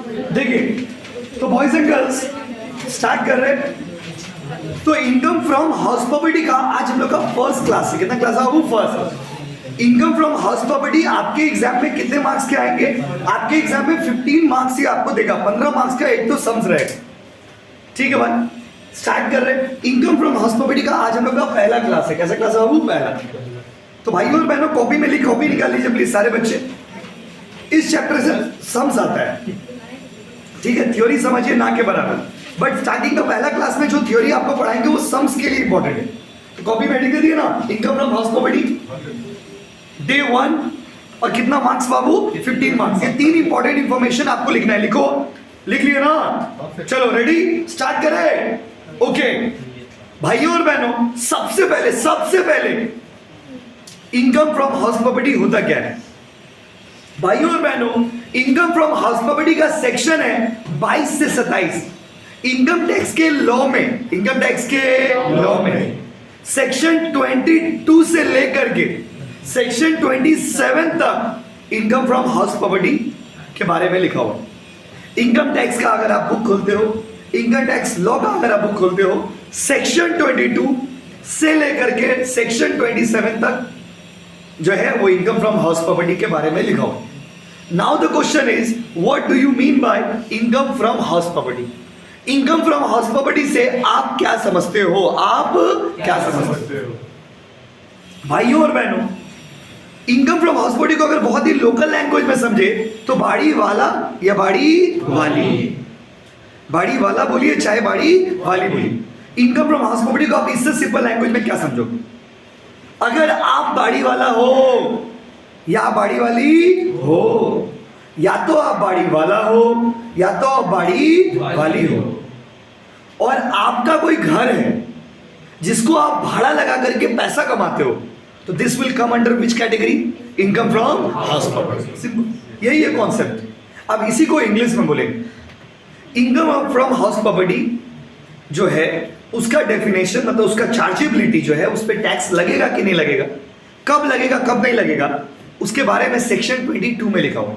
देखिए, तो boys and girls start कर रहे हैं। तो इनकम फ्रॉम हाउस प्रॉपर्टी का आज हम लोग का फर्स्ट क्लास है। कितना क्लास है वो? First. Income from house property आपके एग्जाम में कितने मार्क्स के आएंगे? आपके एग्जाम में 15 मार्क्स ही आपको देगा, 15 मार्क्स का एक तो सम्स रहेगा। ठीक है भाई, स्टार्ट कर रहे हैं। इनकम फ्रॉम हाउस प्रॉपर्टी का आज हम लोग का पहला क्लास है। कैसा क्लास है वो? पहला। तो भाई और बहनों कॉपी में लिख, कॉपी निकाल लीजिए प्लीज सारे बच्चे। इस चैप्टर से सम्स आता है, ठीक है? थ्योरी समझिए ना के बराबर, बट स्टार्टिंग का पहला क्लास में जो थ्योरी आपको पढ़ाएंगे वो सम्स के लिए इंपॉर्टेंट है। तो कॉपी में लिख दिए ना, income from house property day 1 और कितना मार्क्स बाबू? 15 मार्क्स। ये 3 इंपॉर्टेंट इंफॉर्मेशन आपको लिखना है। लिखो, लिख लिए ना? चलो रेडी, स्टार्ट करें। ओके भाइयों और बहनों, सबसे पहले इनकम फ्रॉम हाउस प्रॉपर्टी होता क्या है? भाइयों और बहनों, इनकम फ्रॉम हाउस प्रॉपर्टी का सेक्शन है 22 से 27 इनकम टैक्स के लॉ में। इनकम टैक्स के लॉ में सेक्शन 22 से लेकर के सेक्शन 27 तक इनकम फ्रॉम हाउस प्रॉपर्टी के बारे में लिखा हुआ। इनकम टैक्स का अगर आप बुक खोलते हो, इनकम टैक्स लॉ का अगर आप बुक खोलते हो, सेक्शन 22 से लेकर के सेक्शन 27 तक जो है वो इनकम फ्रॉम हाउस प्रॉपर्टी के बारे में लिखा हुआ। Now the question is, what do you mean by income from house property? Income from house property से आप क्या समझते हो? आप क्या समझते हो? भाइयों और बहनों, इनकम फ्रॉम हाउस प्रॉपर्टी को अगर बहुत ही लोकल लैंग्वेज में समझे तो बाड़ी वाला या बाड़ी वाली, बाड़ी वाला बोलिए चाहे बाड़ी वाली बोलिए। इनकम फ्रॉम हाउस प्रॉपर्टी को आप इससे सिंपल लैंग्वेज में क्या समझोगे? अगर आप बाड़ी वाला हो या बाड़ी वाली हो, या तो आप बाड़ी वाला हो या तो आप बाड़ी वाली हो, और आपका कोई घर है जिसको आप भाड़ा लगा करके पैसा कमाते हो, तो this will come under which category? Income from house property. Simple, यही है कॉन्सेप्ट। अब इसी को इंग्लिश में बोले, इनकम फ्रॉम हाउस प्रॉपर्टी जो है उसका डेफिनेशन, मतलब उसका चार्जेबिलिटी जो है, उस पर टैक्स लगेगा कि नहीं लगेगा, कब लगेगा कब नहीं लगेगा, उसके बारे में सेक्शन 22 में लिखा हुआ।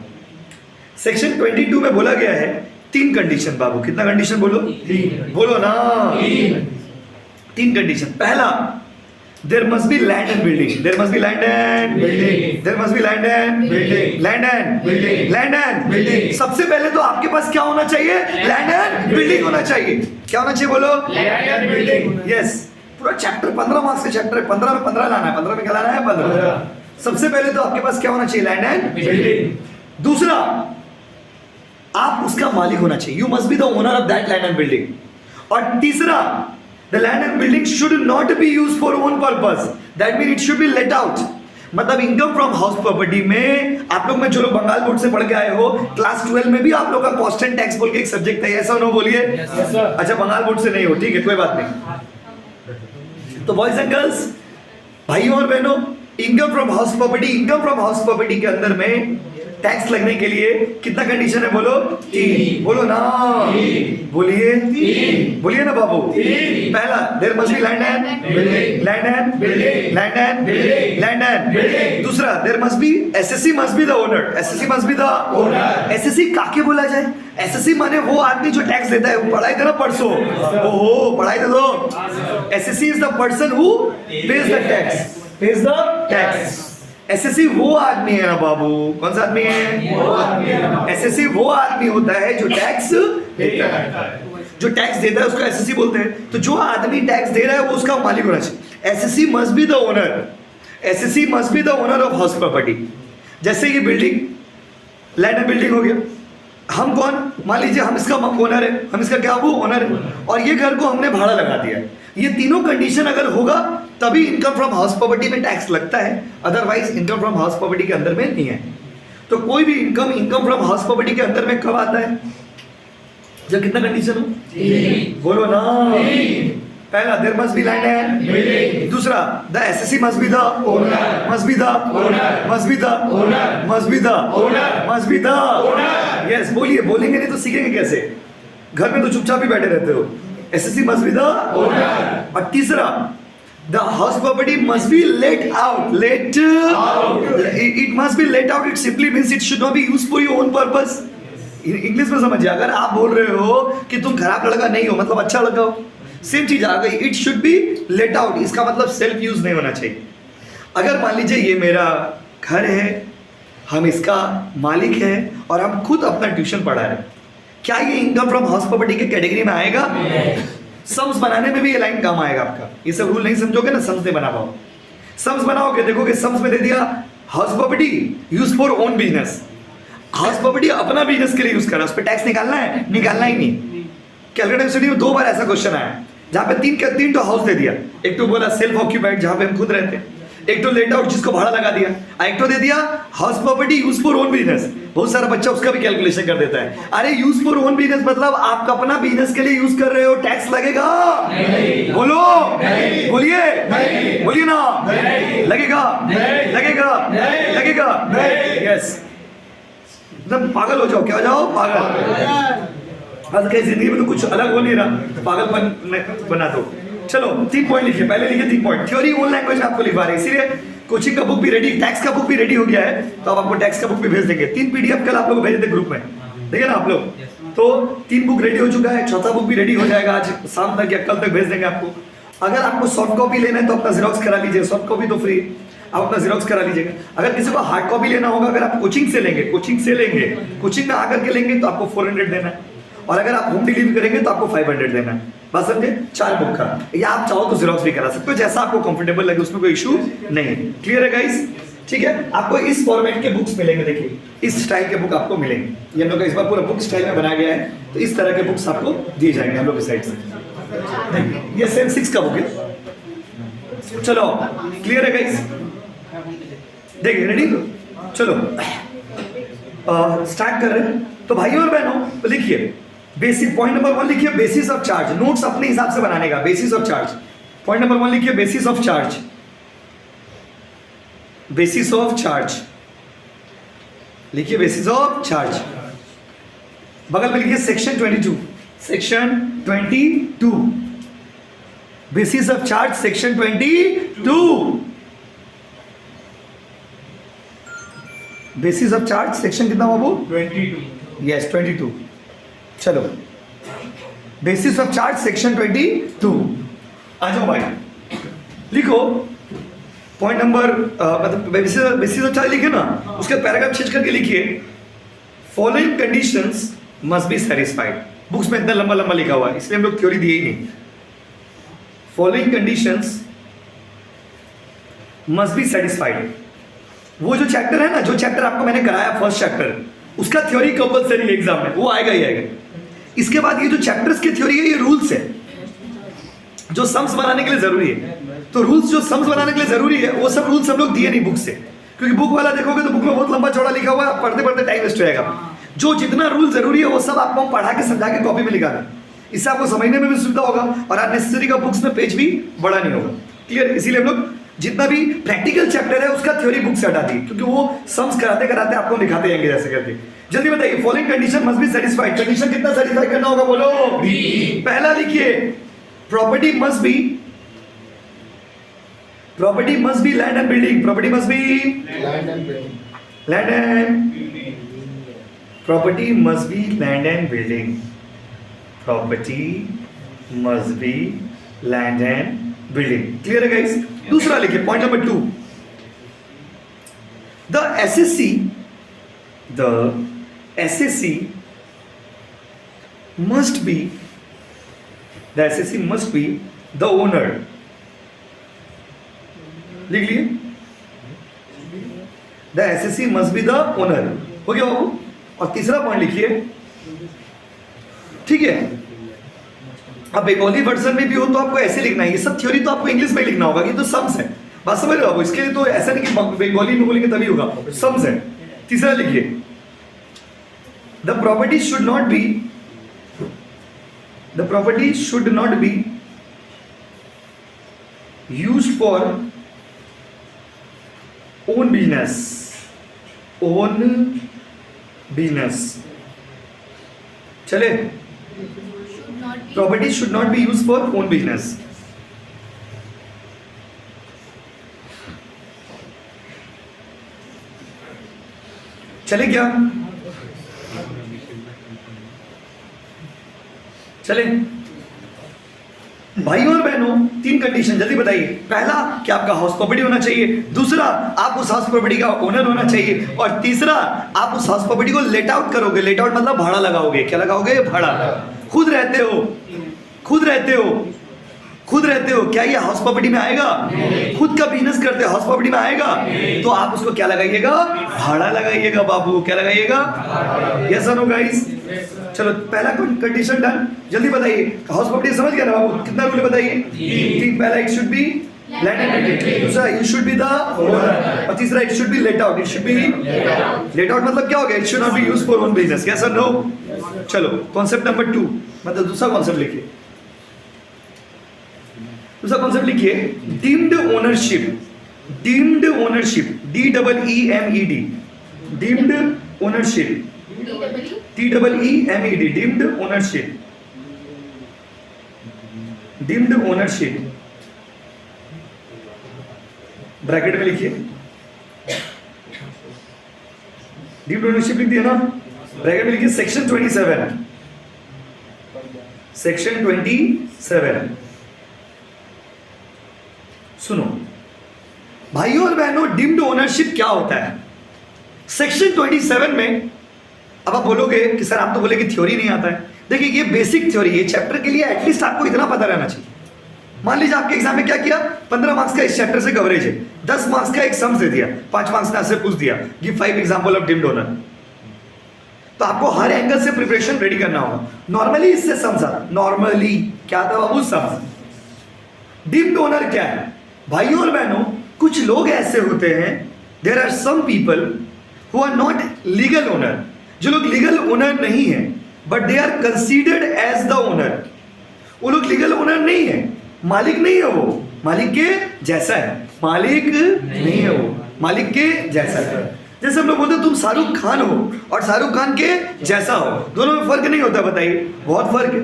सेक्शन 22 में बोला गया है 3 कंडीशन। बाबू कितना कंडीशन बोलो? 3। बोलो ना, 3 कंडीशन। पहला, there must be land and building. There must be land and building. There must be land and building. Land and building. Land and building. सबसे पहले तो आपके पास क्या होना चाहिए? लैंड एंड बिल्डिंग होना चाहिए। क्या होना चाहिए बोलो? Land and building. यस, पूरा चैप्टर 15 मार्क्स का चैप्टर है। 15 में 15 लाना है। 15 में क्या लाना है? 15। सबसे पहले तो आपके पास क्या होना चाहिए? Land and building. दूसरा, आप उसका मालिक होना चाहिए। You must be the owner of that land and building. और तीसरा, the land and building should not be used for own purpose. That means it should be let out. मतलब income from house property में आप लोग में जो लोग Bengal board से पढ़ के आए हो, क्लास 12 में भी आप लोग का कॉस्ट एंड टैक्स बोल के एक सब्जेक्ट है, ऐसा नो बोलिए? yes, अच्छा, बंगाल बोर्ड से नहीं हो, ठीक है, कोई बात नहीं। तो बॉयज एंड गर्ल्स, भाइयों और बहनों, इनकम फ्रॉम हाउस प्रॉपर्टी के अंदर में टैक्स लगने के लिए कितना कंडीशन है बोलो? 3। बोलो ना, बोलिए, बोलिए ना बाबू। पहला, there must be land and building. Land and building. Land and building. Land and building. दूसरा, there must be SSC must be the owner. SSC must be the owner. SSC काके बोला जाए? एसएससी माने वो आदमी जो टैक्स देता है। पढ़ाई देना परसों, ओहो पढ़ाई दे दो। SSC is the person who page the tax. Page the tax. SSC वो आदमी है ना बाबू। कौन सा आदमी है? एसएससी वो आदमी होता है जो टैक्स देता है। जो टैक्स देता है उसको एसएससी बोलते हैं। तो जो आदमी टैक्स दे रहा है वो उसका मालिक होना चाहिए। SSC must be the owner. SSC must be the owner of house property. जैसे ये बिल्डिंग, लैंड एंड बिल्डिंग हो गया, हम कौन? मान लीजिए हम इसका ओनर है, हम इसका क्या वो ओनर है, और ये घर को हमने भाड़ा लगा दिया है। ये तीनों कंडीशन अगर होगा तभी इनकम फ्रॉम हाउस प्रॉपर्टी में टैक्स लगता है, otherwise income from house property के अंदर में नहीं है। तो कोई भी इनकम फ्रॉम हाउस प्रॉपर्टी के अंदर में कब आता है? जब कितना कंडीशन हो? 3। बोलो ना। पहला, there must be land and building. दूसरा, the SSC must be the owner. Must be the owner. Must be the owner. Must be the owner. Must be the owner. Yes, बोलिए, बोलेंगे नहीं तो सीखेंगे कैसे? घर में तो चुपचाप ही बैठे रहते हो। SSC must be the owner. और तीसरा, the house property must be let out. Let out. It must be let out. It simply means it should not be used for your own purpose. English में समझिए, अगर आप बोल रहे हो कि तुम खराब लड़का नहीं हो मतलब अच्छा लड़का हो, सेम चीज आ गई। It should be let out, इसका मतलब सेल्फ यूज नहीं होना चाहिए। अगर मान लीजिए ये मेरा घर है, हम इसका मालिक है और हम खुद अपना ट्यूशन पढ़ा रहे हैं, क्या ये इनकम फ्रॉम हाउस प्रॉपर्टी के कैटेगरी में आएगा? सम्स बनाने में भी ये लाइन काम आएगा आपका। ये सब रूल नहीं समझोगे ना, सम्स नहीं बना पाओ। सम्स बनाओगे, देखोगे सम्स में दे दिया house property use for own business, house property अपना बिजनेस के लिए यूज करा, उस पर टैक्स निकालना है? निकालना ही नहीं। कैलकाटा यूनिवर्सिटी में 2 बार ऐसा क्वेश्चन आया जहाँ पे 3 तो हाउस दे दिया, एक तो बोला सेल्फ ऑक्यूपाइड जहाँ पे हम खुद रहते हैं, एक तो लेट आउट जिसको भाड़ा लगा दिया, एक तो दे दिया house property use for own business. बहुत सारा बच्चा उसका भी कैलकुलेशन कर देता है, अरे यूज फॉर ओन बिजनेस मतलब आप अपना बिजनेस के लिए यूज कर रहे हो, टैक्स लगेगा? बोलो, बोलिए, बोलिए ना, लगेगा, लगेगा, लगेगा, यस। एकदम पागल हो जाओ, क्या हो जाओ? पागल। आज कहीं जिंदगी में तो कुछ अलग हो नहीं रहा, तो पागलपन बना दो। चलो 3 पॉइंट लिखिए, पहले लिखिए 3 पॉइंट। थ्योरी ओन लैंग्वेज में आपको लिखवा रहे हैं, इसीलिए कोचिंग का बुक भी रेडी, टैक्स का बुक भी रेडी हो गया है, तो अब आपको टैक्स का बुक भी भेज देंगे। 3 पीडीएफ कल आप लोग भेज देंगे ग्रुप में, देखिए ना आप लोग। तो 3 बुक रेडी हो चुका है, चौथा बुक भी रेडी हो जाएगा आज शाम तक या कल तक भेज देंगे आपको। अगर आपको सॉफ्ट कॉपी लेना है तो अपना जीरोक्स करा लीजिए, सॉफ्ट कॉपी तो फ्री, आप अपना जीरोक्स करा लीजिएगा। अगर किसी को हार्ड कॉपी लेना होगा, अगर आप कोचिंग से लेंगे, कोचिंग में आकर के लेंगे तो आपको 400 देना है, और अगर आप होम डिलीवरी करेंगे तो आपको 500 देना है। बस समझे? 4 बुक का, या आप चाहो तो जीरोक्स भी करा सकते हो, जैसा आपको कंफर्टेबल लगे, उसमें कोई इशू नहीं। क्लियर है गाइस? ठीक है, आपको इस फॉर्मेट के बुक्स मिलेंगे, देखिए इस स्टाइल के बुक आपको मिलेंगे। ये हम लोग का इस बार पूरा बुक स्टाइल में बनाया गया है, तो इस तरह के बुक्स आपको दिए जाएंगे हम लोग की साइड से। देखिए ये सेम 6 का बुक है। चलो क्लियर है गाइस? देखिए रेडी? चलो स्टार्ट कर रहे हैं। तो भाइयों और बहनों लिखिए, बेसिक पॉइंट नंबर 1 लिखिए, बेसिस ऑफ चार्ज। नोट्स अपने हिसाब से बनाने का, basis of charge. Point number 1 लिखिए, basis of charge, basis of charge लिखिए, बेसिस ऑफ चार्ज। बगल में लिखिए section 22, section 22, basis of charge section 22, basis of charge section कितना बाबू? 22। यस 22। चलो बेसिस ऑफ चार्ज सेक्शन 22 आ जाओ भाई, लिखो पॉइंट नंबर मतलब बेसिस ऑफ चार्ज लिखे ना, उसके पैराग्राफ चेंज करके लिखिए, following conditions must be satisfied. Books में इतना लंबा लंबा लिखा हुआ है, इसलिए हम लोग थ्योरी दिए ही नहीं। Following conditions must be satisfied. वो जो चैप्टर है ना, जो चैप्टर आपको मैंने कराया फर्स्ट चैप्टर, उसका थ्योरी कंपलसरी एग्जाम में, वो आएगा ही आएगा। इसके बाद ये जो चैप्टर्स की थ्योरी है, ये रूल्स है जो सम्स बनाने के लिए जरूरी है। तो रूल्स जो सम्स बनाने के लिए जरूरी है, वो सब रूल्स हम लोग दिए नहीं बुक से, क्योंकि बुक वाला देखोगे तो बुक में बहुत लंबा चौड़ा लिखा हुआ है, पढ़ते पढ़ते टाइम वेस्ट हो जाएगा। जो जितना रूल जरूरी है वो सब आपको हम पढ़ा के समझा के कॉपी में लिखा दें, इससे आपको समझने में भी सुविधा होगा और अननेसेसरी का बुक्स में पेज भी बड़ा नहीं होगा। क्लियर? इसीलिए हम लोग जितना भी प्रैक्टिकल चैप्टर है उसका थ्योरी बुक से हटा दी, क्योंकि वो सम्स कराते कराते आपको दिखाते जाएंगे जैसे करके। जल्दी बताइए, following condition must be satisfied. Condition कितना सेटिस्फाई करना होगा बोलो? पहला लिखिए, property must be land and building. Property must be land and property must be land and building. Property must be land and building. Clear है guys? दूसरा लिखिए, point number 2, the SSC must be the owner। लिख लिए, the SSC must be the owner। हो गया बाबू? और तीसरा point लिखिए, ठीक है? अब बेंगोली वर्जन में भी हो तो आपको ऐसे लिखना है, ये सब थ्योरी तो आपको इंग्लिश में लिखना होगा, ये तो सम्स है, बात समझ रहे हो? इसके लिए तो ऐसा नहीं कि बेंगोली में बोलेंगे तभी होगा, सम्स है। तीसरा लिखिए, the property should not be used for own business. चले, property should not be used for own business. चले क्या? चले भाइयों और बहनों, 3 कंडीशन जल्दी बताइए। पहला कि आपका हाउस प्रॉपर्टी होना चाहिए, दूसरा आप उस हाउस प्रॉपर्टी का ओनर होना चाहिए, और तीसरा आप उस हाउस प्रॉपर्टी को लेट आउट करोगे। लेट आउट मतलब भाड़ा लगाओगे। क्या लगाओगे? भाड़ा। खुद रहते हो, खुद रहते हो, खुद रहते हो, क्या ये हाउस प्रॉपर्टी में आएगा? खुद का बिजनेस करते हो, हाउस प्रॉपर्टी में आएगा? तो आप उसको क्या लगाइएगा? भाड़ा लगाइएगा बाबू। क्या लगाइएगा? यस और नो गाइस? चलो पहला कंडीशन डन। जल्दी बताइए, हाउस प्रॉपर्टी समझ गया ना बाबू? कितना रूल बताइए? 3। पहला it should be land and building, दूसरा it should be the owner, और तीसरा it should be let out. It should be let out मतलब क्या हो गया? It should not be used for own business. Yes और नो? चलो concept number 2, मतलब दूसरा कॉन्सेप्ट लिखिए। दूसरा कॉन्सेप्ट लिखिए, deemed ownership. Deemed ownership, DEEMED, deemed ownership, TEEMED, deemed ownership. Deemed ownership bracket में लिखिए। डीम्ड ओनरशिप लिख दिया ना? ब्रैकेट में लिखिए सेक्शन 27। सेक्शन 27 सुनो भाइयों और बहनों, डीम्ड ओनरशिप क्या होता है? सेक्शन 27 में, अब आप बोलोगे कि सर आप तो बोले कि थ्योरी नहीं आता है। देखिए ये बेसिक थ्योरी है, चैप्टर के लिए एटलीस्ट आपको इतना पता रहना चाहिए। मान लीजिए आपके एग्जाम में क्या किया, 15 मार्क्स का इस चैप्टर से कवरेज है, 10 मार्क्स का एक सम्स दे दिया, 5 मार्क्स का ऐसे पूछ दिया, give 5 example of deemed owner. तो आपको हर एंगल से प्रिपरेशन रेडी करना होगा। नॉर्मली इससे समझा, नॉर्मली क्या था बाबू? सम्स। डीम्ड ओनर क्या है? भाइयों और बहनों, कुछ लोग ऐसे होते हैं, there are some people who are not legal owner. जो लोग लीगल ओनर नहीं है but they are considered as the owner. वो लोग लीगल ओनर नहीं है, मालिक नहीं है, वो मालिक के जैसा है। मालिक नहीं है, वो मालिक के जैसा है। जैसे हम लोग बोलते हैं तुम शाहरुख खान हो और शाहरुख खान के जैसा हो, दोनों में फर्क नहीं होता? बताइए, बहुत फर्क है।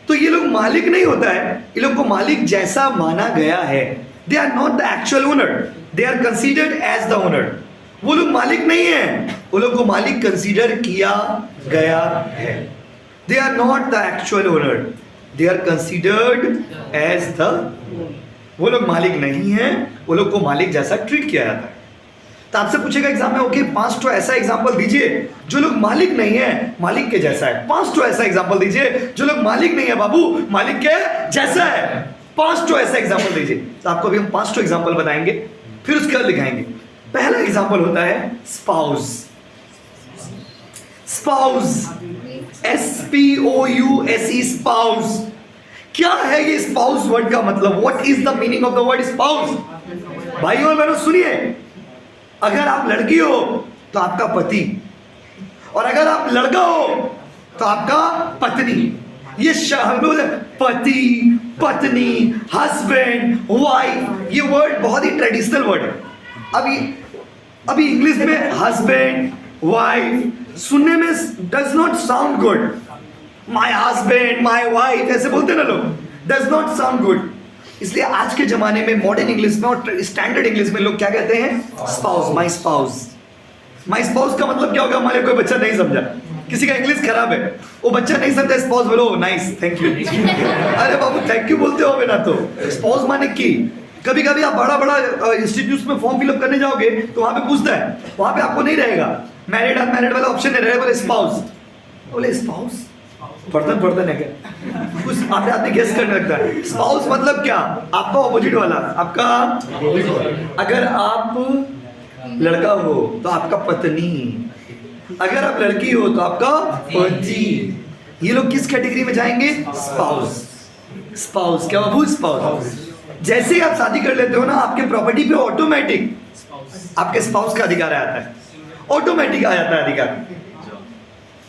तो ये लोग मालिक नहीं होता है, ये लोग को मालिक जैसा माना गया है। They are not the actual owner, they are considered as the owner. वो लोग मालिक नहीं है, वो लोग को मालिक कंसीडर किया गया है। They are not the actual owner, they are considered as the. वो लोग मालिक नहीं है, वो लोग को मालिक जैसा ट्रीट किया जाता है। तो आपसे पूछेगा एग्जाम में, ओके 5 तो ऐसा एग्जांपल दीजिए जो लोग मालिक नहीं है, मालिक के जैसा है। 5 तो ऐसा एग्जांपल दीजिए जो लोग मालिक नहीं है बाबू, मालिक के जैसा है। 5 तो ऐसा एग्जांपल दीजिए। तो आपको अभी हम 5 तो एग्जांपल बताएंगे, फिर उसके बाद दिखाएंगे। पहला एग्जांपल होता है स्पाउस। Spouse, SPOUSE, spouse. क्या है ये स्पाउस वर्ड का मतलब? What is the meaning of the word spouse? भाइयों और बहनों सुनिए, अगर आप लड़की हो तो आपका पति, और अगर आप लड़का हो तो आपका पत्नी। ये हम लोग पति, पत्नी, हस्बैंड, वाइफ, ये वर्ड बहुत ही ट्रेडिशनल वर्ड है। अभी इंग्लिश में हस्बैंड, वाइफ सुनने में does not sound good. My husband, my wife ऐसे बोलते ना लोग, डज नॉट साउंड गुड। इसलिए आज के जमाने में मॉडर्न इंग्लिश में और स्टैंडर्ड इंग्लिश में लोग क्या कहते हैं? Spouse, my spouse. My spouse का मतलब क्या होगा? हमारे कोई बच्चा नहीं समझा, किसी का इंग्लिश खराब है, वो बच्चा नहीं समझा, स्पाउस बोलो नाइस, थैंक यू। अरे बाबू थैंक यू बोलते हो ना, तो स्पाउस माने की। कभी कभी आप बड़ा बड़ा इंस्टीट्यूट में फॉर्म फिलअप करने जाओगे तो वहां पे पूछता है, वहां पे आपको नहीं रहेगा मैरिड अनमैरिड वाला ऑप्शन नहीं रहेगा, बोले स्पाउस। बोले स्पाउस बर्तन है क्या? कुछ आपने गेस करने लगता है। स्पाउस मतलब क्या? आपका ऑपोजिट वाला, आपका। अगर आप लड़का हो तो आपका पत्नी, अगर आप लड़की हो तो आपका पति। ये लोग किस कैटेगरी में जाएंगे? स्पाउस। स्पाउस क्या बाबू? स्पाउस। जैसे ही आप शादी कर लेते हो ना, आपके प्रॉपर्टी पे ऑटोमेटिक आपके स्पाउस का अधिकार आता है, ऑटोमेटिक आ जाता है अधिकार।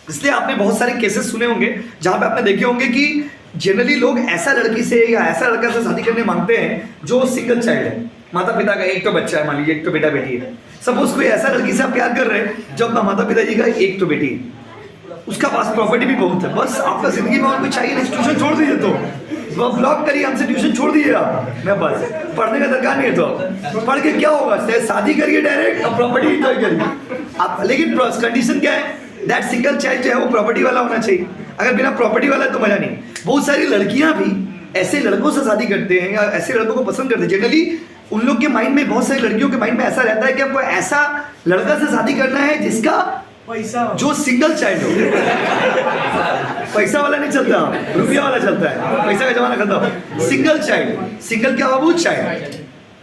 इसलिए आपने बहुत सारे केसेस सुने होंगे जहां पे आपने देखे होंगे कि जनरली लोग ऐसा लड़की से या ऐसा लड़का से शादी करने मांगते हैं जो सिंगल चाइल्ड है, माता पिता का एक तो बच्चा है, मान लीजिए एक तो बेटा बेटी है। सपोज कोई ऐसा लड़की से आप प्यार कर रहे हैं जो अपना माता पिताजी का एक तो बेटी है, उसका पास प्रॉपर्टी भी बहुत है, बस आपका जिंदगी में और कुछ चाहिए नहीं, ट्यूशन छोड़ दीजिए, तो आप ब्लॉक करिए, हमसे ट्यूशन छोड़ दीजिए आप, मैं बस पढ़ने का दरकार नहीं है। तो पढ़ के क्या होगा? शादी करिए डायरेक्ट और प्रॉपर्टी एंजॉय करिए आप। लेकिन कंडीशन क्या है? दैट सिंगल चाइल्ड जो है वो प्रॉपर्टी वाला होना चाहिए। अगर बिना प्रॉपर्टी वाला है तो मजा नहीं। बहुत सारी लड़कियां भी ऐसे लड़कों से शादी करते हैं या ऐसे लड़कों को पसंद करते हैं। जनरली उन लोग के माइंड में, बहुत सारी लड़कियों के माइंड में ऐसा रहता है कि हमको ऐसा लड़का से शादी करना है जिसका पैसा जो सिंगल चाइल्ड हो। पैसा वाला नहीं चलता, रुपया वाला चलता है, पैसा का जमाना खत्म। सिंगल चाइल्ड, सिंगल क्या बाबू, चाइल्ड,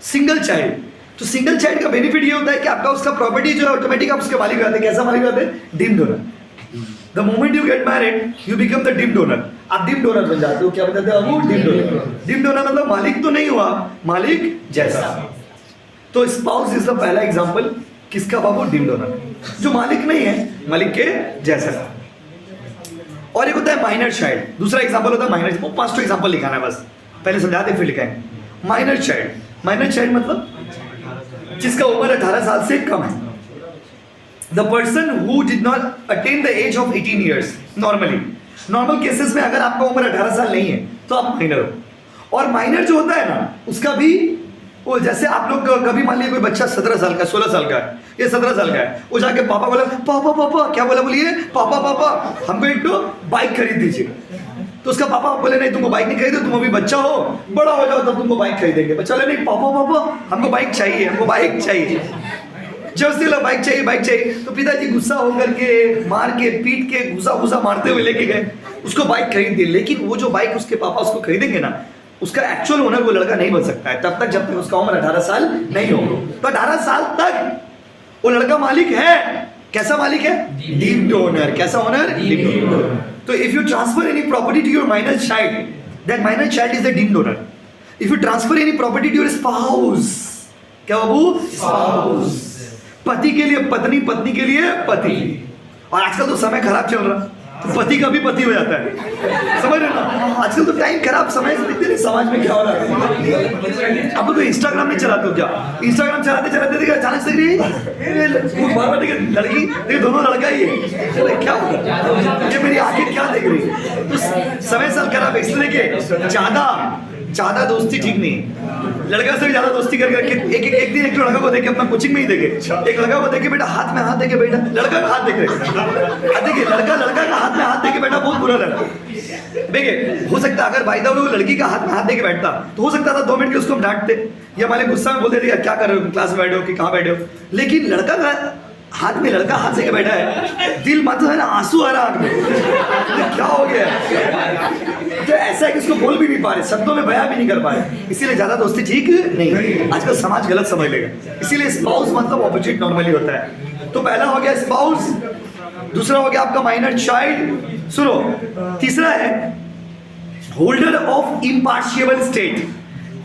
सिंगल चाइल्ड। तो सिंगल चाइल्ड का बेनिफिट ये होता है कि आपका उसका प्रॉपर्टी जो है ऑटोमेटिक आप उसके मालिक हो जाते हैं। कैसा मालिक हो जाते हैं? Deemed owner. The moment you get married you become the deemed owner. आप डीम डोनर बन जाते हो। क्या बताते हो बाबू? Deemed owner. डीम डोनर मतलब मालिक तो नहीं हुआ, मालिक जैसा। तो स्पाउस इज द पहला एग्जांपल किसका बाबू? डीम डोनर, जो मालिक नहीं है, मालिक के जैसा। और एक होता है माइनर चाइल्ड। दूसरा एग्जांपल होता है माइनर। वो 5 एग्जांपल लिखाना है बस, पहले समझाते फिर लिखाएंगे। माइनर चाइल्ड, माइनर चाइल्ड मतलब जिसका उम्र 18 साल से कम है। The person who did not attain the age of 18 years. Normally normal cases में अगर आपका उम्र 18 साल नहीं है तो आप माइनर हो। और माइनर जो होता है ना, उसका भी वो, जैसे आप लोग कभी मान लीजिए कोई बच्चा 17 साल का, 16 साल का है, ये 17 साल का है, वो जाके पापा बोला, पापा पापा, क्या बोला बोलिए, पापा पापा हमको एक तो बाइक खरीद दीजिए। तो उसका पापा बोले नहीं तुमको बाइक नहीं खरीदो, तुम अभी बच्चा हो, बड़ा हो जाओ तब तुमको बाइक खरीदेंगे। बच्चा बोले नहीं पापा पापा हमको बाइक चाहिए, हमको बाइक चाहिए। जब से बाइक चाहिए, बाइक चाहिए, तो पिताजी गुस्सा होकर के मार के पीट के घुसा घुसा मारते हुए लेके गए, उसको बाइक खरीद दी। लेकिन वो जो बाइक उसके पापा उसको खरीदेंगे ना, उसका एक्चुअल ओनर वो लड़का नहीं बन सकता है तब तक जब तक उसका उम्र 18 साल नहीं हो। तो 18 साल तक वो लड़का मालिक है। कैसा मालिक है? Deemed owner. कैसा ओनर? Deemed owner. तो if you transfer any property to your minor child, that minor child is the deemed owner. If you transfer any property to your spouse, क्या बाबू? स्पाउस। पति के लिए पत्नी, पत्नी के लिए पति। और आजकल तो समय खराब चल रहा, तो पति का भी पति हो जाता है। समझ रहे ना? आजकल तो टाइम खराब, समय से दिखते नहीं समाज में क्या हो रहा है। अब तो इंस्टाग्राम नहीं चलाते हो क्या? इंस्टाग्राम चलाते चलाते देखा अचानक से लड़की देखे, दोनों लड़का ही है। चले क्या होगा, ये मेरी आंखें क्या देख रही है? तो समय साल खराब है, इसलिए कि ज्यादा दोस्ती ठीक नहीं। लड़का से भी ज्यादा दोस्ती करके एक दिन एक लड़का को देखे, अपना कोचिंग में ही देखे, एक लड़का को देखे बेटा हाथ में हाथ देके बैठा, लड़का का हाथ देख रहे, देखिए लड़का का हाथ में हाथ देके बैठा, बहुत बुरा लगा। देखिए हो सकता है अगर भाई वो लड़की का हाथ में हाथ देके बैठता तो हो सकता था 2 मिनट के उसको हम डांटते या हमारे गुस्सा में बोल देते यार क्या कर रहे हो, क्लास में बैठे हो कि कहाँ बैठे हो। लेकिन लड़का का हाथ में, लड़का हाथ से बैठा है, दिल मात्र है ना, आंसू आ रहा आंख में, क्या हो गया? तो ऐसा है कि उसको बोल भी नहीं पा रहे, शब्दों में बयां भी नहीं कर पा रहे। इसीलिए ज्यादा दोस्ती ठीक नहीं, आजकल समाज गलत समझ लेगा। इसीलिए स्पाउस मतलब ऑपोजिट नॉर्मली होता है। तो पहला हो गया स्पाउस, दूसरा हो गया आपका माइनर चाइल्ड। सुनो, तीसरा है holder of impartible estate.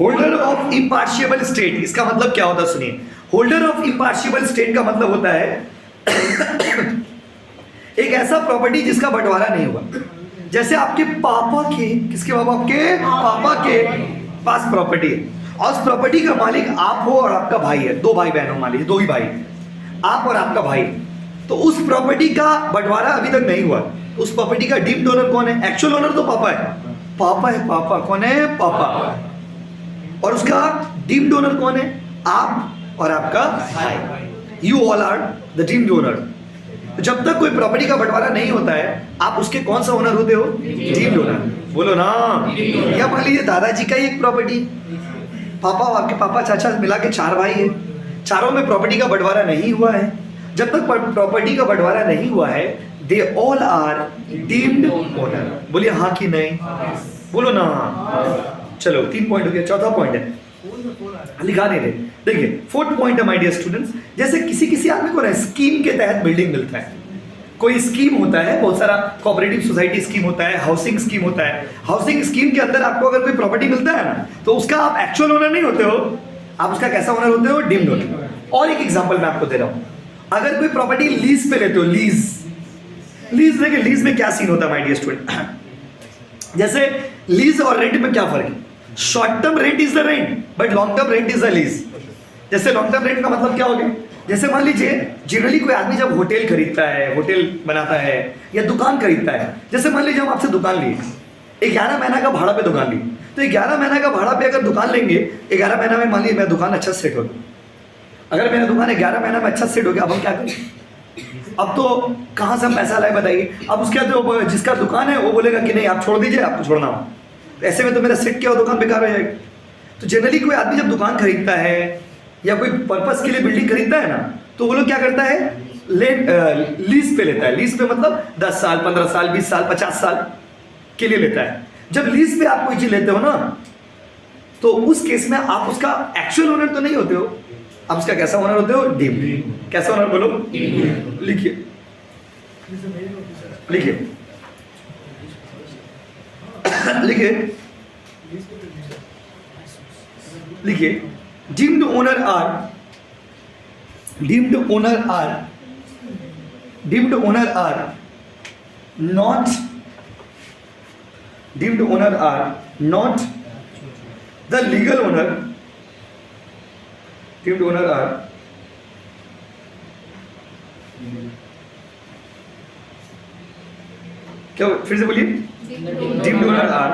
Holder of impartible estate, इसका मतलब क्या होता है सुनिए। होल्डर ऑफ इम्पार्शिएबल स्टेट का मतलब होता है एक ऐसा प्रॉपर्टी जिसका बंटवारा नहीं हुआ। जैसे आपके पापा के, किसके बाबा? आपके पापा के पास प्रॉपर्टी है और उस प्रॉपर्टी का मालिक आप हो और आपका भाई है, 2 भाई बहन हो, मान लीजिए 2 ही भाई, आप और आपका भाई। तो उस प्रॉपर्टी का बंटवारा अभी तक नहीं हुआ। उस प्रॉपर्टी का डीम्ड ओनर कौन है? एक्चुअल ओनर तो पापा है, पापा है, पापा कौन है? पापा। और उसका डीम्ड ओनर कौन है? आप और आपका भाई। You all are the deemed owner. तो जब तक कोई प्रॉपर्टी का बंटवारा नहीं होता है आप उसके कौन सा ओनर होते हो? Deemed owner. बोलो ना। या मान लीजिए दादाजी का ही एक प्रॉपर्टी, पापा और आपके पापा चाचा मिला के 4 भाई है, चारों में प्रॉपर्टी का बंटवारा नहीं हुआ है। जब तक प्रॉपर्टी का बंटवारा नहीं हुआ है they all are deemed owner. बोलिए हाँ कि नहीं? बोलो ना। चलो 3 पॉइंट हो गया, चौथा पॉइंट है लिखा नहीं रहे। देखिए 4th पॉइंट है माय डियर स्टूडेंट्स, जैसे किसी आदमी को ना स्कीम के तहत बिल्डिंग मिलता है। कोई स्कीम होता है, बहुत सारा कोऑपरेटिव सोसाइटी स्कीम होता है, हाउसिंग स्कीम होता है। हाउसिंग स्कीम के अंदर आपको अगर कोई प्रॉपर्टी मिलता है ना तो उसका आप एक्चुअल ओनर नहीं होते हो, आप उसका कैसा ओनर होते हो? Deemed owner. और एक एग्जांपल मैं आपको दे रहा हूं, अगर कोई प्रॉपर्टी लीज पे लेते हो, लीज देखिए लीज में क्या सीन होता है माय डियर स्टूडेंट। जैसे लीज और रेंट में क्या फर्क है? Short term rent is the rent but long term rent is the lease. जैसे लॉन्ग टर्म रेंट का मतलब क्या हो गया? जैसे मान लीजिए जनरली कोई आदमी जब होटल खरीदता है, होटल बनाता है या दुकान खरीदता है, जैसे मान लीजिए हम आपसे दुकान लिए, 11 महीना का भाड़ा पे दुकान ली, तो 11 महीना का भाड़ा पे अगर दुकान लेंगे, 11 महीना में मान लीजिए मेरा दुकान अच्छा सेट हो गया। अगर मेरा दुकान 11 महीना में अच्छा सेट हो गया, अब हम क्या करें? अब तो कहाँ से हम पैसा लाए बताइए। अब उसके बाद जो जिसका दुकान है वो बोलेगा कि नहीं आप छोड़ दीजिए, आपको छोड़ना हो, ऐसे में तो मेरा सेट क्या हो, दुकान बेकार हो जाएगी। तो जनरली कोई आदमी जब दुकान खरीदता है या कोई पर्पस के लिए बिल्डिंग खरीदता है ना, तो वो लोग क्या करता है, लीज पे लेता है। लीज पे मतलब 10 साल, 15 साल, 20 साल, 50 साल के लिए लेता है। जब लीज पे आप कोई चीज लेते हो ना, तो उस केस में आप उसका एक्चुअल ओनर तो नहीं होते हो, आप उसका कैसा ओनर होते हो, डीम्ड। कैसा ओनर बोलो, लिखिए लिखिए लिखिए लिखिए deemed owner are not the legal owner. Deemed owner are क्या, फिर से बोलिए, deemed owner are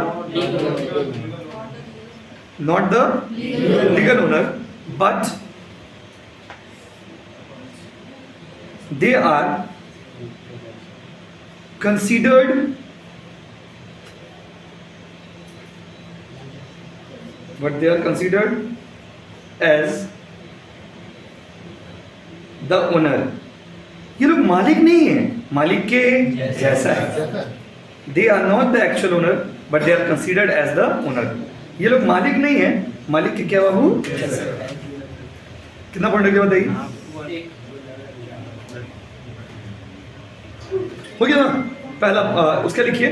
not the legal owner, but they are considered as the owner. ये लोग मालिक नहीं है, मालिक के जैसा है। They are not the actual owner, but they are considered as the owner. ये लोग मालिक नहीं है, मालिक के क्या बाबू जैसा है। कितना पॉइंट हो गया बताइए, हो गया ना पहला। उसका लिखिए,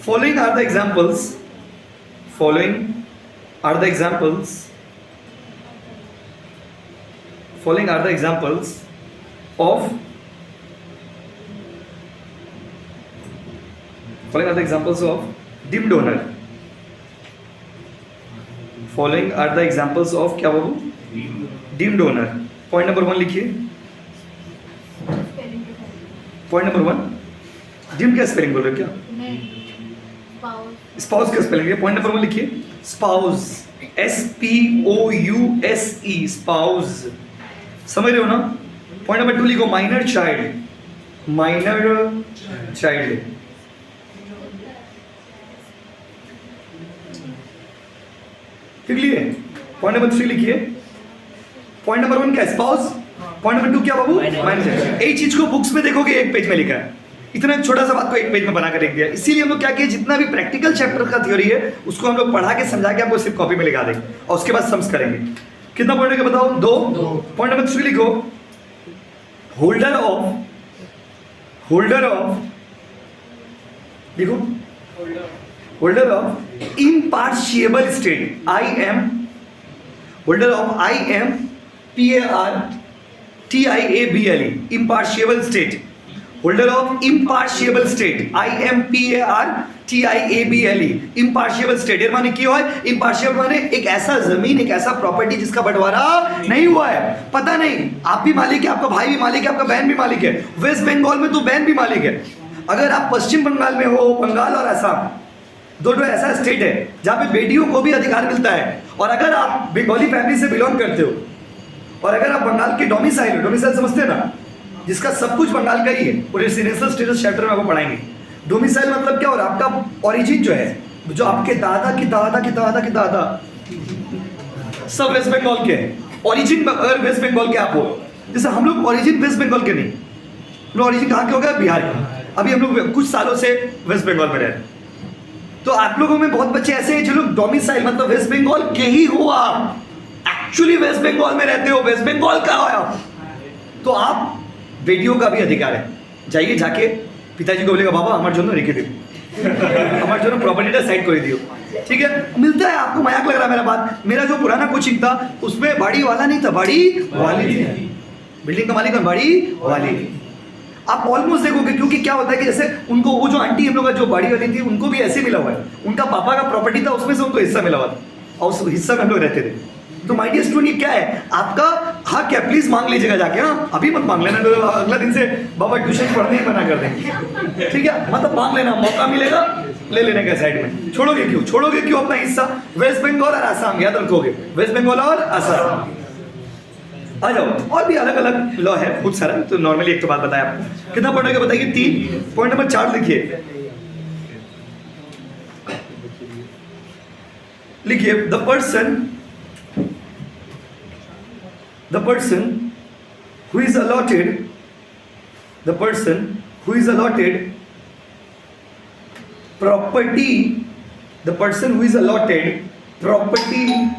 following are the examples of deemed owner. Following are the examples of क्या बाबू, deemed owner. पॉइंट नंबर 1 लिखिए, पॉइंट नंबर 1, डीम्ड क्या स्पेलिंग बोल रहे हो क्या, स्पाउस का स्पेलिंग है। पॉइंट नंबर 1 लिखिए, स्पाउस, SPOUSE, स्पाउस, समझ रहे हो ना। पॉइंट नंबर 2 लिखो, माइनर चाइल्ड, लिख लिए। पॉइंट नंबर 3 लिखिए, पॉइंट नंबर 1 क्या, स्पाउस, पॉइंट नंबर 2 क्या बाबू, माइनर चाइल्ड। एक चीज को बुक्स में देखोगे एक पेज में लिखा है, इतना छोटा सा बात को एक पेज में बना कर लिख दिया। इसीलिए हम लोग क्या किए, जितना भी प्रैक्टिकल चैप्टर का थ्योरी है उसको हम लोग पढ़ा के समझा के आपको सिर्फ कॉपी में लिखा देंगे और उसके बाद सम्स करेंगे। कितना पॉइंट है बताओ, 2। पॉइंट नंबर 3 लिखो, होल्डर ऑफ लिखो, holder of impartible estate, holder of IMPARTIABLE, impartible estate, holder of impartible estate, IMPARTIABLE, impartible estate. ये माने क्यों है, इम्पार्शियल माने एक ऐसा जमीन, एक ऐसा प्रॉपर्टी जिसका बंटवारा नहीं हुआ है, पता नहीं, आप भी मालिक है, आपका भाई भी मालिक है, आपका बहन भी मालिक है। वेस्ट बंगाल में तो बहन भी मालिक है। अगर आप पश्चिम बंगाल में हो, बंगाल और असम दोनों ऐसा स्टेट है जहाँ पे बेटियों को भी अधिकार मिलता है। और अगर आप बंगाली फैमिली से बिलोंग करते हो और अगर आप बंगाल के डोमिसाइल समझते हैं ना, जिसका सब कुछ बंगाल का ही है, और रेसिडेंशियल स्टेटस चैप्टर में आपको पढ़ाएंगे। डोमिसाइल मतलब क्या, और आपका ओरिजिन जो है, जो आपके दादा की दादा की दादा की दादा सब वेस्ट बंगाल के हैं। ओरिजिन अगर वेस्ट बंगाल के आप हो, जैसे हम लोग ओरिजिन वेस्ट बंगाल के नहीं, हम लोग ओरिजिन कहाँ के हो गए, बिहार के। अभी हम लोग कुछ सालों से वेस्ट बंगाल में रह रहे हैं, तो आप लोगों में बहुत बच्चे ऐसे हैं जो लोग डोमिसाइल मतलब वेस्ट बंगाल के ही हो, आप एक्चुअली वेस्ट बंगाल में रहते हो, वेस्ट बंगाल का हो आप, तो आप बेटियों का भी अधिकार है। जाइए जाके पिताजी को बोलेगा, बाबा हमारे जो रेखे दियो, हमारे जो प्रॉपर्टी साइड कर दियो, ठीक है। मिलता है, आपको मजाक लग रहा है मेरा बात। मेरा जो पुराना कोचिंग था उसमें बाड़ी वाला नहीं था, बाड़ी वाली थी, बिल्डिंग का मालिक और बाड़ी वाली। आप ऑलमोस्ट देखोगे, क्योंकि क्या होता है कि जैसे उनको वो जो आंटी हम लोग का जो बाड़ी वाली थी उनको भी ऐसे मिला हुआ है, उनका पापा का प्रॉपर्टी था उसमें से उनको हिस्सा मिला हुआ था और उस हिस्सा में हम लोग रहते थे। तो माय डियर स्टूडेंट, ये क्या है आपका हक है, प्लीज मांग लीजिएगा जाके। हाँ, अभी मत मांग लेना, तो अगला दिन से बाबा ट्यूशन पढ़ने ही मना कर देंगे, ठीक है। मतलब मांग लेना, मौका मिलेगा ले लेने का साइड में। छोड़ोगे क्यों अपना हिस्सा? वेस्ट बंगाल और आसाम याद रखोगे, वेस्ट बंगाल और आसाम। आ जाओ, और भी अलग अलग लॉ है बहुत सारा, तो नॉर्मली एक तो बात बताया आपको, कितना पॉइंट होगा बताइए? 3। पॉइंट नंबर 4 लिखिए, लिखिए the person who is allotted property, the person who is allotted property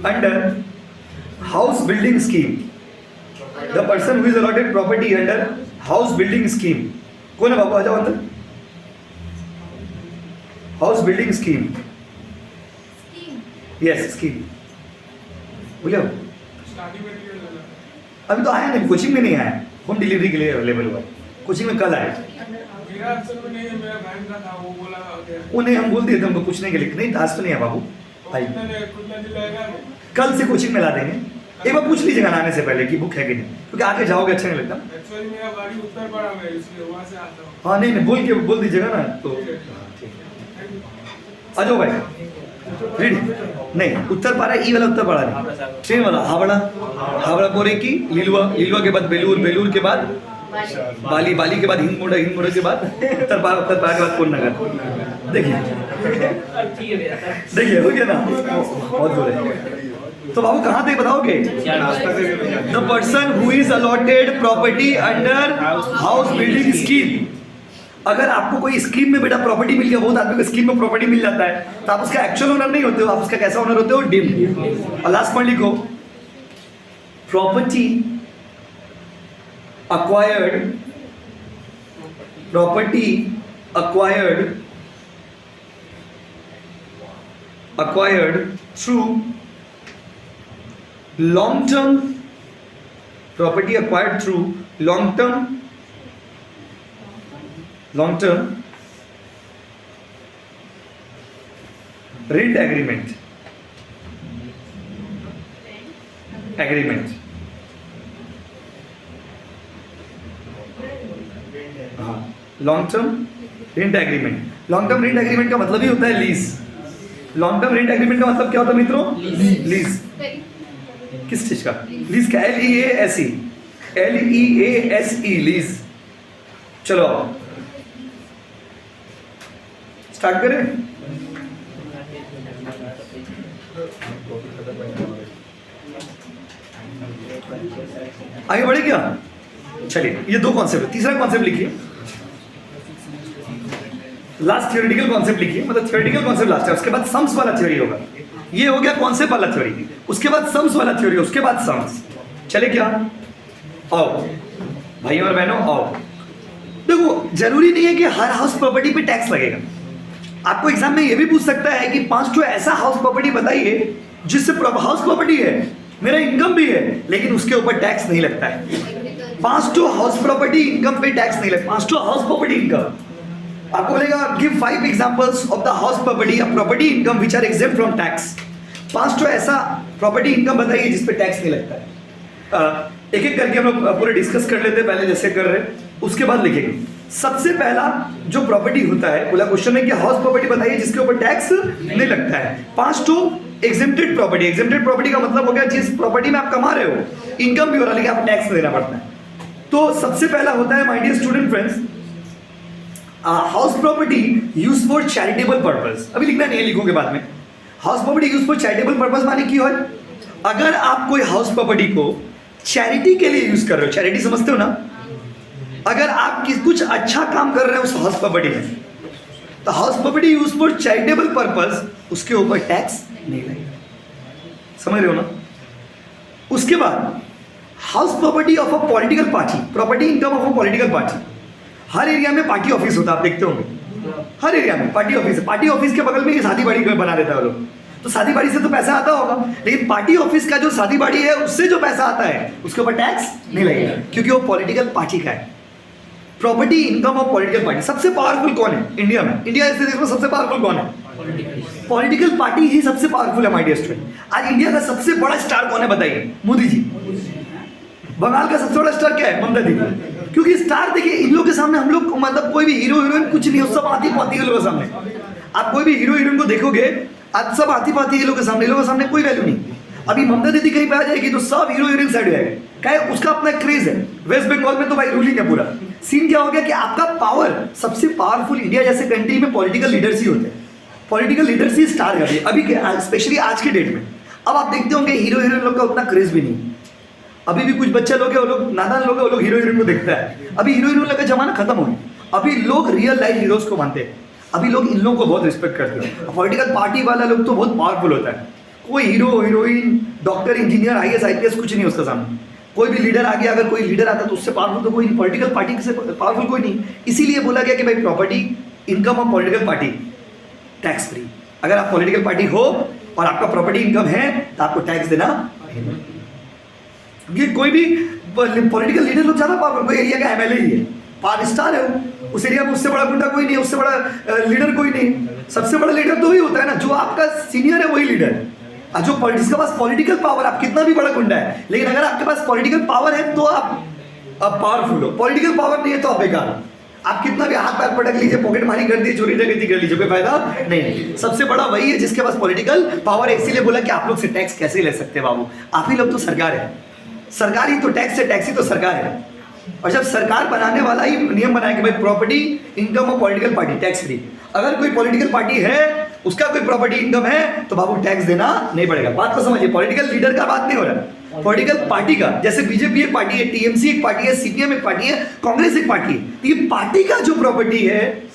under house building scheme, the person who is allotted property under house building scheme, कौन है बाबू? आ जाओ अंदर। House building scheme, yes scheme, बोलिए। अभी तो आया नहीं, coaching में नहीं आया, होम डिलीवरी के लिए अवेलेबल हुआ, कोचिंग में कल आया। वो नहीं, हम बोल दिए थे हमको पूछने के लिए, नहीं आज तो नहीं है बाबू भाई, कल से कोचिंग में ला देंगे। एक बार पूछ लीजिएगा आने से पहले कि बुक है कि नहीं, क्योंकि आगे जाओगे अच्छा नहीं लगता। हाँ नहीं, बोल दीजिएगा ना तो। आ जाओ भाई, रेडी? नहीं, उत्तर पारा ई वाला उत्तर पारा नहीं, ट्रेन वाला। हावड़ा पोरे की लीलुआ के बाद बेलूर, बेलूर के बाद बाली, बाली के बाद हिंदमोड़ा, हिंदमोड़ा के बाद उत्तर पारा के बाद कोन नगर। देखिए हो गया ना, बहुत दूर है। तो बाबू कहाँ तक बताओगे? The person who is allotted property under house building scheme. अगर आपको कोई स्कीम में बेटा प्रॉपर्टी मिल गया, बहुत आदमी को स्कीम में प्रॉपर्टी मिल जाता है, तो आप उसका एक्चुअल ओनर नहीं होते हो, आप उसका कैसा ओनर होते हो? डीम्ड। और लास्ट पॉइंट लिखो, property acquired through long term rent agreement long term rent agreement का मतलब ही होता है lease. Long term rent agreement का मतलब क्या होता है मित्रों? लीज। किस चीज का? लीज का, LEASE, लीज। चलो स्टार्ट करें। आगे बढ़े क्या? चलिए, ये 2 कॉन्सेप्ट है, तीसरा कॉन्सेप्ट लिखिए, लास्ट थियोरेटिकल कॉन्सेप्ट लिखिए, मतलब थियोरेटिकल कॉन्सेप्ट लास्ट है, उसके बाद सम्स वाला थ्योरी होगा। ये हो गया कॉन्सेप्ट वाला थ्योरी, उसके बाद सम्स वाला थ्योरी, उसके बाद सम्स। चले क्या? आओ भाइयों और बहनों आओ। देखो जरूरी नहीं है कि हर हाउस प्रॉपर्टी पे टैक्स लगेगा। आपको एग्जाम में ये भी पूछ सकता है कि 5 तो ऐसा हाउस प्रॉपर्टी बताइए जिससे हाउस प्रॉपर्टी है, मेरा इनकम भी है, लेकिन उसके ऊपर टैक्स नहीं लगता है। 5 तो हाउस प्रॉपर्टी इनकम पे टैक्स नहीं लगता, 5 तो हाउस प्रॉपर्टी इनकम। आपको बोलेगा give 5 examples of the house property या property income which are exempt from tax. 5 तो ऐसा प्रॉपर्टी इनकम बताइए जिस पे टैक्स नहीं लगता है। एक एक करके हम लोग पूरे डिस्कस कर लेते हैं, पहले जैसे कर रहे हैं, उसके बाद लिखेंगे। सबसे पहला जो प्रॉपर्टी होता है, बोला क्वेश्चन है कि हाउस प्रॉपर्टी बताइए जिसके ऊपर टैक्स नहीं लगता है। 5 तो एग्जेम्प्टेड प्रॉपर्टी। एग्जेम्प्टेड प्रॉपर्टी का मतलब हो गया जिस प्रॉपर्टी में आप कमा रहे हो, इनकम भी हो रहा है, लेकिन आपको टैक्स देना पड़ता है। तो सबसे पहला होता है my dear student friends, house property use for charitable purpose. अभी लिखना नहीं है, लिखोगे बाद में। House property use for charitable purpose माने की हो, अगर आप कोई हाउस प्रॉपर्टी को चैरिटी के लिए यूज कर रहे हो, चैरिटी समझते हो ना, अगर आप कुछ अच्छा काम कर रहे हो उस हाउस प्रॉपर्टी में, तो house property use for charitable purpose, उसके ऊपर टैक्स नहीं लगेगा। समझ रहे हो ना? उसके बाद house property of a political party, property income of a political party. Her area में पार्टी ऑफिस होता है, आप देखते होंगे हर एरिया में पार्टी ऑफिस है। पार्टी ऑफिस के बगल में ये शादी बाड़ी बना देता है वो लोग, तो शादी बाड़ी से तो पैसा आता होगा, लेकिन पार्टी ऑफिस का जो शादी बाड़ी है उससे जो पैसा आता है उसके ऊपर टैक्स नहीं लगेगा, क्योंकि वो पॉलिटिकल पार्टी का है। Property income of political party. सबसे पावरफुल कौन है इंडिया में? इंडिया जैसे देश में सबसे पावरफुल कौन है? पॉलिटिकल पार्टी ही सबसे पावरफुल है माय डियर स्टूडेंट। आज इंडिया का सबसे बड़ा स्टार कौन है बताइए? मोदी जी। बंगाल का सबसे बड़ा स्टार क्या है? ममता दीदी। क्योंकि स्टार देखिए इन लोगों के सामने हम लोग, मतलब कोई भी हीरो हीरोइन कुछ नहीं, सब आती पाती है लोगों के सामने। आप कोई भी हीरो हीरोइन को देखोगे, आज सब आती पाती है लोगों के सामने, लोगों के सामने कोई वैल्यू नहीं। अभी ममता दीदी कहीं पे आ जाएगी तो सब हीरो हीरोइन साइड हो जाएगा, क्या है उसका अपना क्रेज है। वेस्ट बंगाल में तो भाई रूलिंग है पूरा। सीन क्या हो गया कि आपका पावर, सबसे पावरफुल इंडिया जैसे कंट्री में पॉलिटिकल लीडर्स ही होते हैं, पॉलिटिकल लीडर्स ही स्टार है अभी स्पेशली आज के डेट में। अब आप देखते होंगे हीरो हीरोइन लोग का उतना क्रेज भी नहीं, अभी भी कुछ बच्चे लोग हैं, वो लोग नादान लोग हैं, वो लोग हीरो हीरोइन को देखता है। अभी हीरो हीरोइन का जमाना खत्म हो गया, अभी लोग रियल लाइफ हीरोज को मानते हैं, अभी लोग इन लोगों को बहुत रिस्पेक्ट करते हैं। पॉलिटिकल पार्टी वाला लोग तो बहुत पावरफुल होता है, कोई hero heroine doctor engineer IAS IPS कुछ नहीं उसका सामने। कोई भी लीडर आ गया, अगर कोई लीडर आता तो उससे पावरफुल तो कोई नहीं, पॉलिटिकल पार्टी से पावरफुल कोई नहीं। इसीलिए बोला गया कि भाई property income of political party tax free. अगर आप पॉलिटिकल पार्टी हो और आपका प्रॉपर्टी इनकम है तो आपको टैक्स देना। ये कोई भी पॉलिटिकल लीडर लोग ज्यादा पावरफुल, कोई एरिया का MLA ही है, 5 स्टार है वो, उस एरिया में उससे बड़ा गुंडा कोई नहीं है, उससे बड़ा लीडर कोई नहीं। सबसे बड़ा लीडर तो वही होता है ना, जो आपका सीनियर है वही लीडर है। जो जिसके पास पॉलिटिकल पावर, आप कितना भी बड़ा गुंडा है, लेकिन अगर आपके पास पॉलिटिकल पावर है तो आप पावरफुल हो। पॉलिटिकल पावर नहीं है तो आप बेकार हो। आप कितना भी हाथ पैर पटक लीजिए, पॉकेट मारी कर दी, चोरी डकैती कर लीजिए, कोई फायदा नहीं। सबसे बड़ा वही है जिसके पास पॉलिटिकल पावर है। इसीलिए बोला कि आप लोग से टैक्स कैसे ले सकते हैं बाबू, आप ही लोग तो सरकार है, सरकार ही तो टैक्स है, टैक्स ही तो सरकार है। और जब सरकार बनाने वाला ही नियम बनाया कि भाई property income of political party tax free, अगर कोई पॉलिटिकल पार्टी है उसका कोई प्रॉपर्टी इनकम है तो बाबू टैक्स देना नहीं पड़ेगा। बात को समझिए, पॉलिटिकल लीडर का बात नहीं हो रहा, पॉलिटिकल पार्टी का। जैसे बीजेपी एक पार्टी है, TMC एक पार्टी है, CPM एक पार्टी है, कांग्रेस एक पार्टी है। तो ये पार्टी का जो प्रॉपर्टी है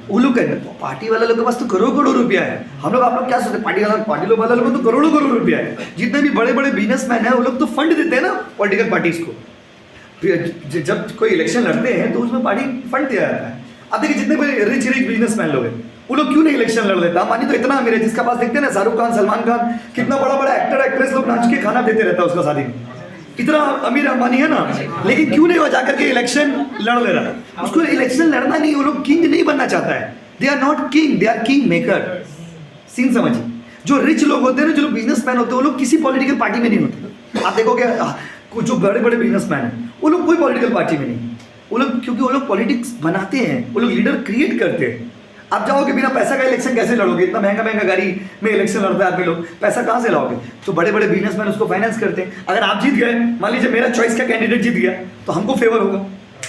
वो लोग पार्टी वाला लोग के पास तो करोड़ करोड़ रुपया है। हम लोग, आप लोग क्या सोचते हैं, पार्टी लोग वाला लोग तो करोड़ों करोड़ रुपया है। जितने भी बड़े बड़े बिजनेसमैन है वो लोग तो फंड देते हैं ना पॉलिटिकल पार्टीज को। जब कोई इलेक्शन लड़ते हैं तो उसमें पार्टी फंड दिया जाता है। अब देखिए जितने बड़े रिच बिजनेसमैन लोग हैं वो लोग क्यों नहीं इलेक्शन लड़ लेता। मानी तो इतना अमीर है जिसका पास देखते हैं ना, शाहरुख खान, सलमान खान, कितना बड़ा बड़ा एक्टर एक्ट्रेस लोग नाच के खाना देते रहता है उसका शादी में, इतना अमीर अंबानी है ना, लेकिन क्यों नहीं वो जाकर के इलेक्शन लड़ ले रहा। उसको इलेक्शन लड़ना नहीं, वो लोग किंग नहीं बनना चाहता है। They are not king, they are king maker. Scene समझिए, जो रिच लोग होते हैं ना, जो लोग बिजनेसमैन होते हैं, वो लोग किसी पॉलिटिकल पार्टी में नहीं होते। आप देखोगे जो बड़े बड़े बिजनेसमैन हैं वो लोग कोई पॉलिटिकल पार्टी में नहीं, वो लोग क्योंकि वो लोग पॉलिटिक्स बनाते हैं, वो लोग लीडर क्रिएट करते हैं। आप जाओगे बिना पैसा का इलेक्शन कैसे लड़ोगे, इतना महंगा महंगा गाड़ी में इलेक्शन लड़ते हैं आदमी लोग, पैसा कहाँ से लाओगे। तो बड़े बड़े बिजनेसमैन उसको फाइनेंस करते हैं। अगर आप जीत गए, मान लीजिए मेरा चॉइस का कैंडिडेट जीत गया तो हमको फेवर होगा,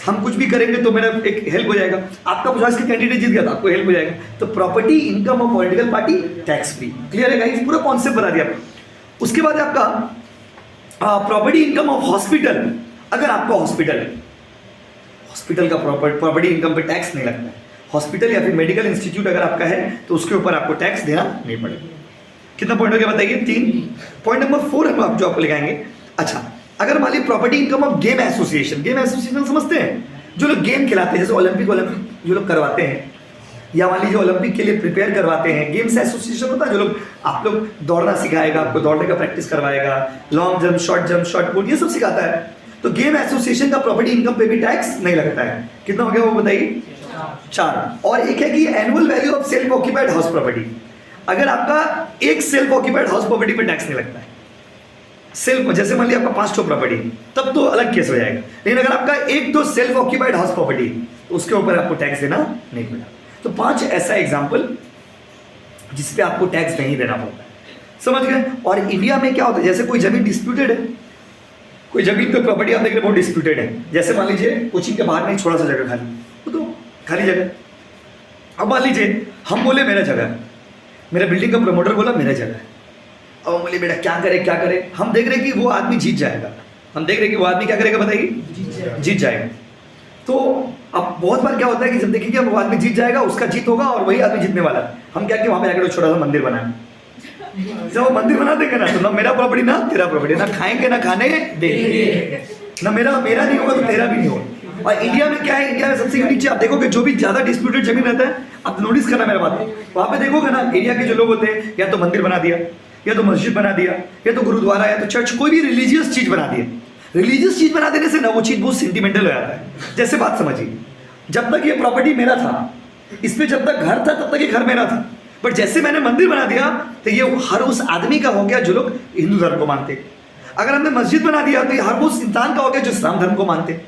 हम कुछ भी करेंगे तो मेरा एक हेल्प हो जाएगा। आपका चॉइस का कैंडिडेट जीत गया तो आपको हेल्प हो जाएगा। तो property income of political party tax free. Clear है गाइस, पूरा कॉन्सेप्ट बता दिया। उसके बाद आपका प्रॉपर्टी इनकम ऑफ हॉस्पिटल। अगर आपका हॉस्पिटल का प्रॉपर्टी इनकम पे टैक्स नहीं लगता है, हॉस्पिटल या फिर मेडिकल इंस्टीट्यूट अगर आपका है तो उसके ऊपर आपको टैक्स देना नहीं पड़ेगा। कितना पॉइंट हो गया बताइए, 3। पॉइंट नंबर 4 हम आप जो आपको लगाएंगे। अच्छा, अगर मान लीजिए property income of game association. Game association समझते हैं, जो लोग गेम खिलाते हैं, जैसे ओलंपिक जो लोग करवाते हैं, या मान लीजिए ओलंपिक के लिए प्रिपेयर करवाते हैं। गेम्स एसोसिएशन होता है जो लोग, आप लोग दौड़ना सिखाएगा, आपको दौड़ने का प्रैक्टिस करवाएगा, लॉन्ग जंप, शॉर्ट पुट, ये सब सिखाता है। तो गेम एसोसिएशन का प्रॉपर्टी इनकम पे भी टैक्स नहीं लगता है। कितना हो गया वो बताइए, 4। और एक है कि annual value of self occupied house property. अगर आपका एक सेल्फ ऑक्यूपाइड हाउस प्रॉपर्टी पे टैक्स नहीं लगता है। सेल्फ, जैसे मान लिया आपका 5 प्रॉपर्टी, तब तो अलग केस हो जाएगा। लेकिन अगर आपका एक तो सेल्फ ऑक्यूपाइड हाउस प्रॉपर्टी तो उसके ऊपर आपको टैक्स देना नहीं पड़ेगा। तो 5 ऐसा एग्जाम्पल जिसपे आपको टैक्स नहीं देना पड़ता है, समझ गए। और इंडिया में क्या होता है, जैसे कोई जमीन डिस्प्यूटेड है, कोई जमीन कोई प्रॉपर्टी आप देख रहे हैं बहुत डिस्प्यूटेड है, जैसे मान लीजिए कोचिंग के बाहर में छोटा सा जगह खाली, तो खाली जगह। अब मान लीजिए हम बोले मेरा जगह है, मेरा बिल्डिंग का प्रमोटर बोला मेरा जगह है। अब हम बोले बेटा क्या करे, हम देख रहे हैं कि वो आदमी जीत जाएगा, हम देख रहे हैं कि वो आदमी क्या करेगा बताइए, जीत जाएगा। तो अब बहुत बार क्या होता है कि जब देखेंगे वो आदमी जीत जाएगा, उसका जीत होगा और वही आदमी जीतने वाला है, हम क्या कि वहाँ पे जाकर छोटा सा मंदिर बनाए। जब वो मंदिर बना देंगे ना तो ना मेरा प्रॉपर्टी ना तेरा प्रॉपर्टी, ना खाएंगे ना खाने देंगे, ना मेरा नहीं होगा तो तेरा भी नहीं होगा। और इंडिया में क्या है, इंडिया में सबसे नीचे आप देखोगे जो भी ज्यादा डिस्प्यूटेड जमीन रहता है, आप नोटिस करना मेरा बात, वहाँ पे देखोगे ना एरिया के जो लोग होते हैं या तो मंदिर बना दिया, या तो मस्जिद बना दिया, या तो गुरुद्वारा, या तो चर्च, कोई भी रिलीजियस चीज बना दिया। रिलीजियस चीज बना देने से ना वो चीज बहुत सेंटिमेंटल हो जाता है। जैसे बात समझिए, जब तक ये प्रॉपर्टी मेरा था, इस पे जब तक घर था तब तक ये घर मेरा था, बट जैसे मैंने मंदिर बना दिया तो ये हर उस आदमी का हो गया जो लोग हिंदू धर्म को मानते। अगर हमने मस्जिद बना दिया तो ये हर उस इंसान का हो गया जो इस्लाम धर्म को मानते।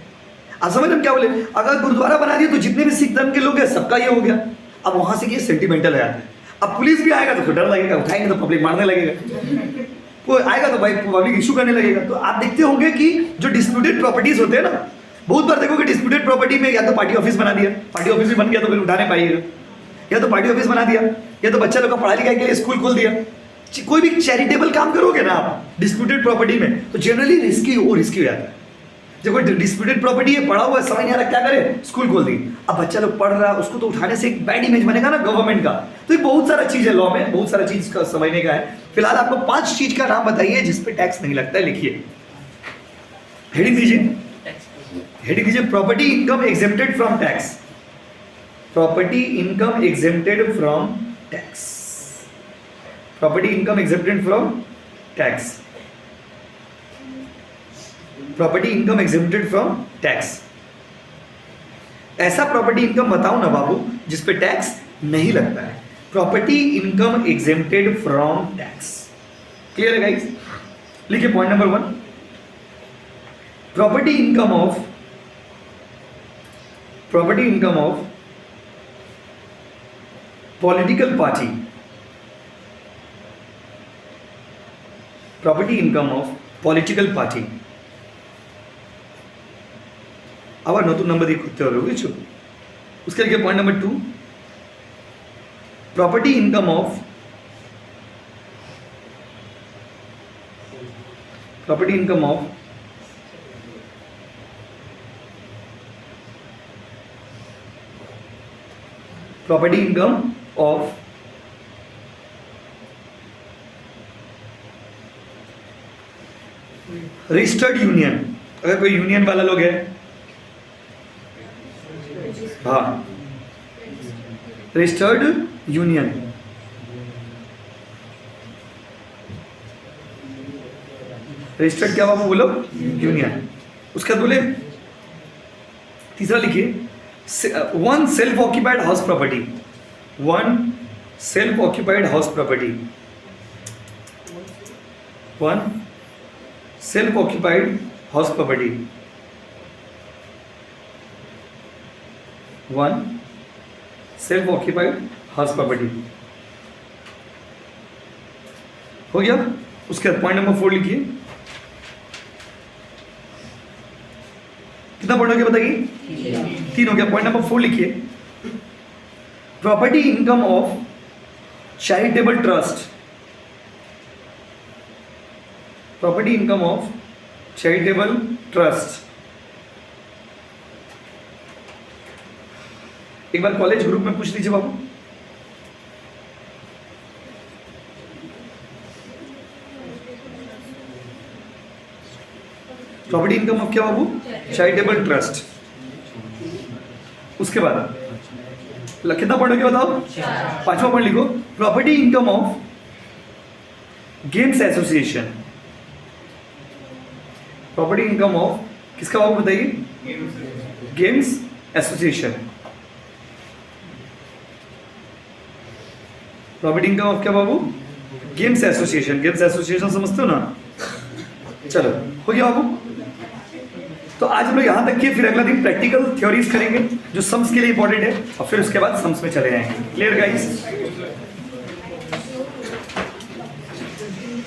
आप समझ हम क्या बोले, अगर गुरुद्वारा बना दिया तो जितने भी सिख धर्म के लोग हैं सबका ये हो गया। अब वहां से ये सेंटिमेंटल हो जाता है। अब पुलिस भी आएगा तो डर लगेगा, उठाएंगे तो पब्लिक मारने लगेगा। कोई आएगा तो भाई पब्लिक इशू करने लगेगा। तो आप देखते होंगे कि जो डिस्प्यूटेड प्रॉपर्टीज होते हैं ना, बहुत बार देखोगे डिस्प्यूटेड प्रॉपर्टी में या तो पार्टी ऑफिस बना दिया, पार्टी ऑफिस भी बन गया तो फिर उठा नहीं पाइएगा, या तो पार्टी ऑफिस बना दिया, या तो बच्चा लोग का पढ़ाई लिखाई के लिए स्कूल खोल दिया। कोई भी चैरिटेबल काम करोगे ना आप डिस्प्यूटेड प्रॉपर्टी में, तो जनरली रिस्की हो जाता है। जब कोई डिस्प्यूटेड प्रॉपर्टी है, पड़ा हुआ है, समझ नहीं आ रहा क्या करे, स्कूल खोल दी। अब बच्चा लोग पढ़ रहा है, उसको तो उठाने से एक बैड इमेज बनेगा ना गवर्नमेंट का। तो ये बहुत सारा चीज है, लॉ में बहुत सारा चीज का समझने का है। फिलहाल आपको 5 चीज का नाम बताइए जिसपे टैक्स नहीं लगता है, लिखिए। हेडिंग दीजिए, हेडिंग दीजिए, property income exempted from tax. Property income exempted from tax. Property income exempted from tax. Property income exempted from tax. ऐसा प्रॉपर्टी इनकम बताओ ना बाबू जिस पे टैक्स नहीं लगता है। Property income exempted from tax. Clear है गाइस? लिखिए point number 1, property income of political party. Property income of political party. আবার নতুন নাম্বার দিয়ে করতে হবে, বুঝছো? उसके लिए point number 2, property income of registered union. अगर कोई यूनियन वाला लोग है, हाँ, रजिस्टर्ड यूनियन। रजिस्टर्ड क्या बाबू बोलो? यूनियन। उसके बाद बोले तीसरा लिखिए, 1 self occupied house property. 1 self occupied house property. 1 self occupied house property. 1 self occupied house property. हो गया? उसके बाद पॉइंट नंबर 4 लिखिए। कितना पॉइंट हो गया बताइए? 3 हो गया। पॉइंट नंबर 4 लिखिए, property income of charitable trust. Property income of charitable trust. एक बार कॉलेज ग्रुप में पूछ लीजिए बाबू। प्रॉपर्टी इनकम ऑफ क्या बाबू? Charitable trust. उसके बाद कितना पॉइंट हो गया बताओ? 5वां पॉइंट लिखो, property income of games association. Property income of किसका बाबू बताइए? Games association. Property income of क्या बाबू? Games association. गेम्स एसोसिएशन समझते हो ना? चलो हो गया बाबू। तो आज हम लोग यहाँ तक किए, फिर अगला दिन प्रैक्टिकल थ्योरीज करेंगे जो सम्स के लिए इंपॉर्टेंट है, और फिर उसके बाद सम्स में चले जाएंगे। Clear guys?